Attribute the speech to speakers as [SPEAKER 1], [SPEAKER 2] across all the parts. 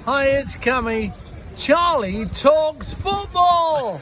[SPEAKER 1] Hi, it's Cammy. Charlie talks football.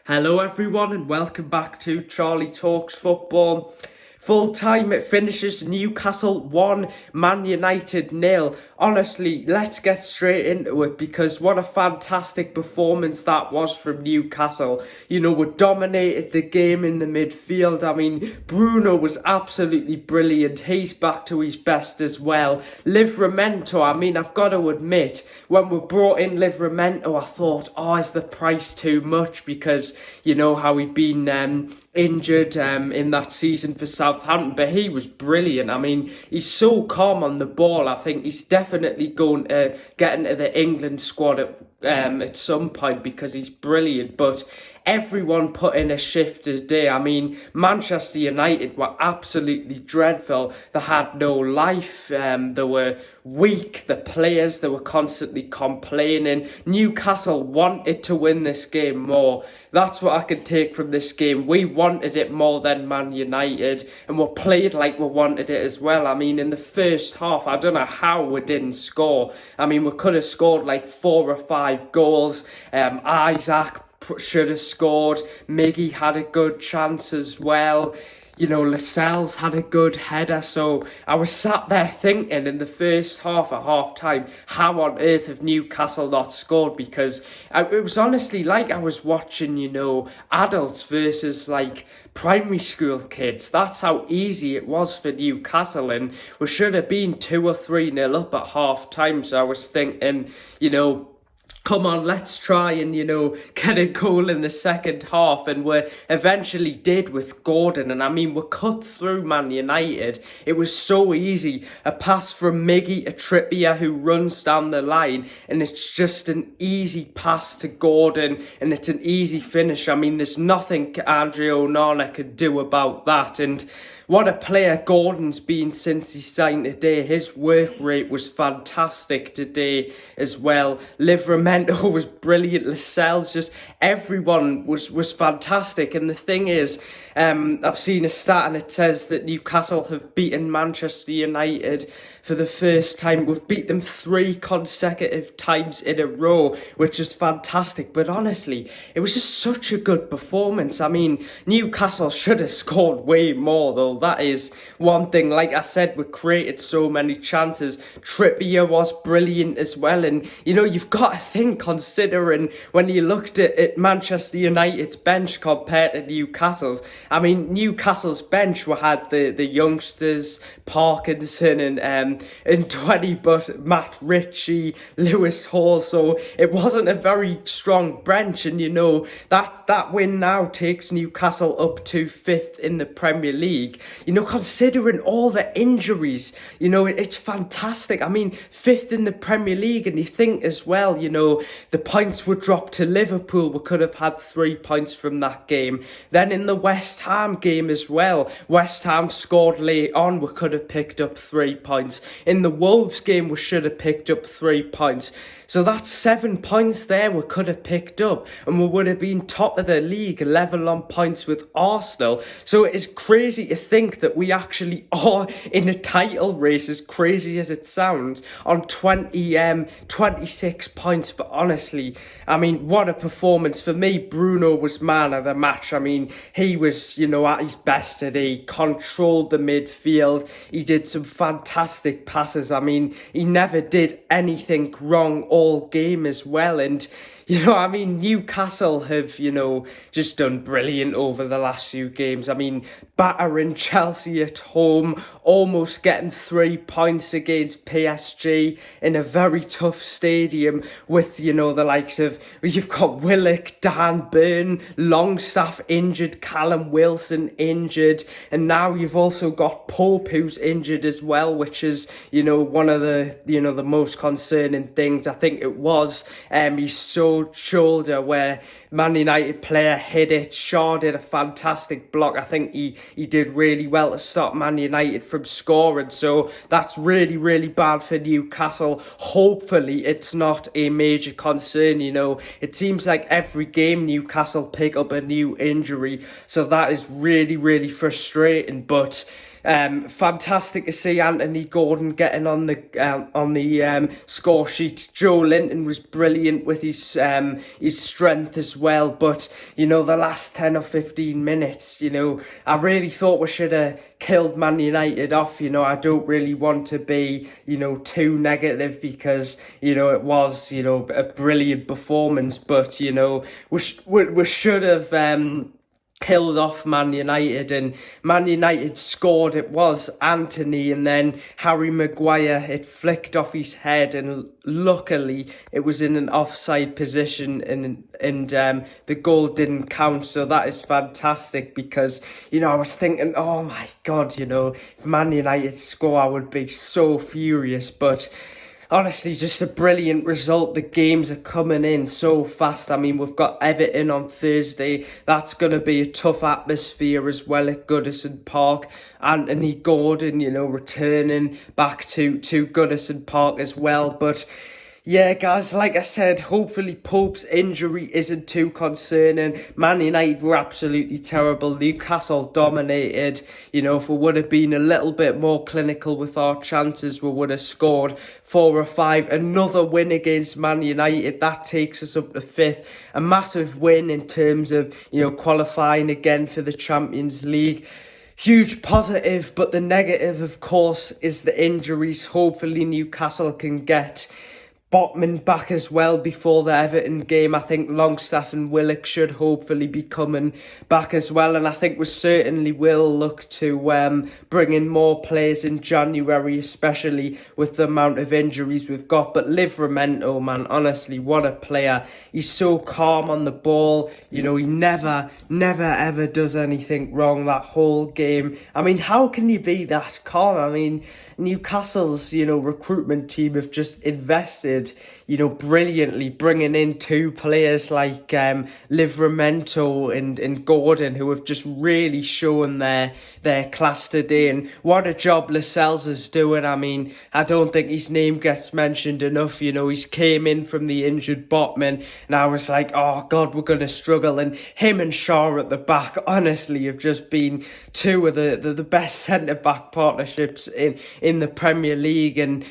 [SPEAKER 2] Hello everyone and welcome back to Charlie Talks Football. Full time it finishes Newcastle 1, Man United 0. Honestly, let's get straight into it because what a fantastic performance that was from Newcastle. You know, we dominated the game in the midfield. I mean, Bruno was absolutely brilliant. He's back to his best as well. Livramento, I mean, I've got to admit, when we brought in Livramento, I thought, is the price too much? Because you know how he'd been injured in that season for Southampton, but he was brilliant. I mean, he's so calm on the ball. I think he's definitely going to get into the England squad at some point because he's brilliant. But everyone put in a shift today. I mean, Manchester United were absolutely dreadful. They had no life. They were weak. The players, they were constantly complaining. Newcastle wanted to win this game more. That's what I can take from this game. We wanted it more than Man United, and we played like we wanted it as well. I mean, in the first half, I don't know how we didn't score. I mean, we could have scored like 4 or 5 goals. Isaac should have scored. Miggy had a good chance as well. You know, Lascelles had a good header. So I was sat there thinking in the first half at half time, how on earth have Newcastle not scored? Because it was honestly like I was watching, you know, adults versus like primary school kids. That's how easy it was for Newcastle, and we should have been 2 or 3-0 up at half time. So I was thinking, you know, come on, let's try and, you know, get a goal in the second half. And we eventually did with Gordon. And I mean, we cut through Man United. It was so easy. A pass from Miggy, a Trippier who runs down the line. And it's just an easy pass to Gordon. And it's an easy finish. I mean, there's nothing Andre Onana could do about that. And what a player Gordon's been since he signed today. His work rate was fantastic today as well. Livramento was brilliant. Lascelles, just everyone was fantastic. And the thing is, I've seen a stat and it says that Newcastle have beaten Manchester United for the first time. We've beat them 3 consecutive times in a row, which is fantastic. But honestly, it was just such a good performance. I mean, Newcastle should have scored way more, though. That is one thing. Like I said, we created so many chances. Trippier was brilliant as well. And, you know, you've got to think, considering when you looked at Manchester United's bench compared to Newcastle's. I mean, Newcastle's bench, we had the youngsters, Parkinson and 20, but Matt Ritchie, Lewis Hall. So it wasn't a very strong bench. And, you know, that win now takes Newcastle up to 5th in the Premier League. You know, considering all the injuries, you know, it's fantastic. I mean, 5th in the Premier League, and you think as well, you know, the points would drop to Liverpool. We could have had 3 points from that game. Then in the West Ham game as well, West Ham scored late on. We could have picked up 3 points. In the Wolves game, we should have picked up 3 points. So that's 7 points there we could have picked up, and we would have been top of the league, level on points with Arsenal. So it is crazy to think that we actually are in a title race, as crazy as it sounds, on 26 points. But honestly, I mean, what a performance. For me, Bruno was man of the match. I mean, he was, you know, at his best today. He controlled the midfield. He did some fantastic passes. I mean, he never did anything wrong all game as well. And, you know, I mean, Newcastle have, you know, just done brilliant over the last few games. I mean, battering Chelsea at home, almost getting 3 points against PSG in a very tough stadium with, you know, the likes of, you've got Willock, Dan Burn, Longstaff injured, Callum Wilson injured, and now you've also got Pope who's injured as well, which is, you know, one of the, you know, the most concerning things. I think it was his shoulder where Man United player hit it. Shaw did a fantastic block. I think he did really well to stop Man United from scoring. So that's really, really bad for Newcastle. Hopefully it's not a major concern. You know, it seems like every game Newcastle pick up a new injury. So that is really, really frustrating. But Fantastic to see Anthony Gordon getting on the score sheet. Joe Linton was brilliant with his strength as well. But the last 10 or 15 minutes, I really thought we should have killed Man United off. I don't really want to be too negative, because it was a brilliant performance, but we should have killed off Man United. And Man United scored. It was Anthony, and then Harry Maguire, it flicked off his head, and luckily it was in an offside position, and the goal didn't count. So that is fantastic, because I was thinking, oh my god, if Man United score, I would be so furious. But honestly, just a brilliant result. The games are coming in so fast. I mean, we've got Everton on Thursday. That's going to be a tough atmosphere as well at Goodison Park. Anthony Gordon, returning back to Goodison Park as well. But yeah, guys, like I said, hopefully Pope's injury isn't too concerning. Man United were absolutely terrible. Newcastle dominated. If we would have been a little bit more clinical with our chances, we would have scored 4 or 5. Another win against Man United, that takes us up to 5th. A massive win in terms of, qualifying again for the Champions League. Huge positive, but the negative, of course, is the injuries. Hopefully Newcastle can get Botman back as well before the Everton game. I think Longstaff and Willock should hopefully be coming back as well, and I think we certainly will look to bring in more players in January, especially with the amount of injuries we've got. But Livramento, man, honestly, what a player. He's so calm on the ball. He never ever does anything wrong that whole game. I mean, how can you be that calm? I mean, Newcastle's, recruitment team have just invested, brilliantly, bringing in 2 players like Livramento and Gordon, who have just really shown their class today. And what a job Lascelles is doing. I mean, I don't think his name gets mentioned enough. He's came in from the injured Botman, and I was like, oh God, we're going to struggle. And him and Shaw at the back, honestly, have just been 2 of the best centre-back partnerships in the Premier League. And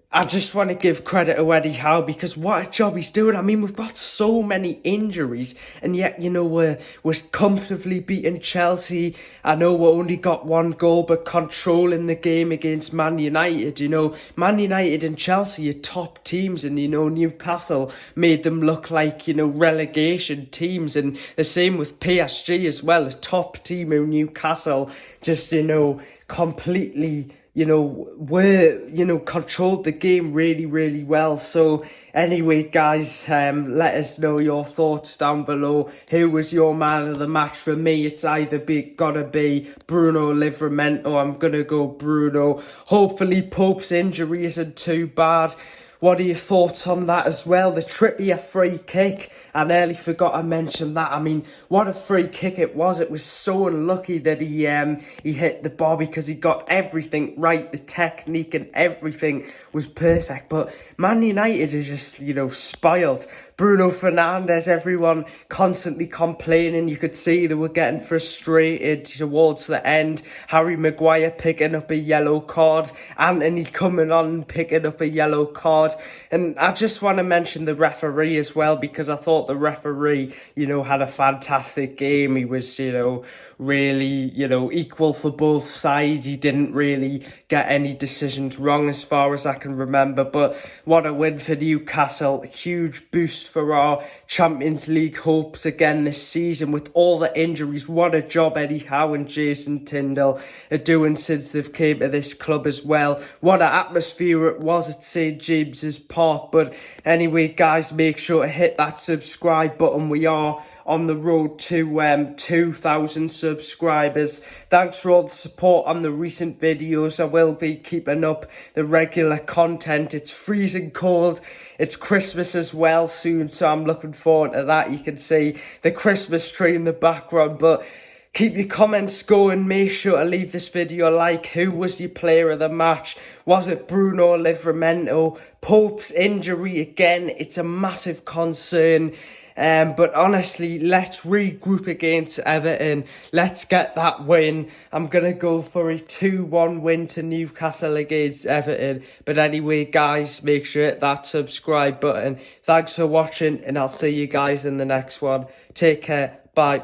[SPEAKER 2] I just want to give credit to Eddie Howe, because what a job he's doing. I mean, we've got so many injuries, and yet, we're comfortably beating Chelsea. I know we only got 1 goal, but controlling the game against Man United. Man United and Chelsea are top teams, and, Newcastle made them look like, relegation teams. And the same with PSG as well, a top team in Newcastle, just, completely controlled the game really, really well. So anyway, guys, let us know your thoughts down below. Who was your man of the match? For me, it's either gotta be Bruno Livramento. I'm gonna go Bruno. Hopefully Pope's injury isn't too bad. What are your thoughts on that as well? The Trippier free kick, I nearly forgot to mention that. I mean, what a free kick it was. It was so unlucky that he hit the bar, because he got everything right. The technique and everything was perfect. But Man United is just, spoiled. Bruno Fernandes, everyone constantly complaining. You could see they were getting frustrated towards the end. Harry Maguire picking up a yellow card. Anthony coming on and picking up a yellow card. And I just want to mention the referee as well, because I thought the referee, had a fantastic game. He was, really, equal for both sides. He didn't really get any decisions wrong as far as I can remember. But what a win for Newcastle. A huge boost for our Champions League hopes again this season with all the injuries. What a job Eddie Howe and Jason Tyndall are doing since they've came to this club as well. What an atmosphere it was at St James's Park. But anyway, guys, make sure to hit that subscribe button. We are on the road to 2,000 subscribers. Thanks for all the support on the recent videos. I will be keeping up the regular content. It's freezing cold. It's Christmas as well soon, so I'm looking forward to that. You can see the Christmas tree in the background, but keep your comments going. Make sure to leave this video a like. Who was your player of the match? Was it Bruno Livramento? Pope's injury again, it's a massive concern. But honestly, let's regroup against Everton. Let's get that win. I'm going to go for a 2-1 win to Newcastle against Everton. But anyway, guys, make sure to hit that subscribe button. Thanks for watching, and I'll see you guys in the next one. Take care. Bye.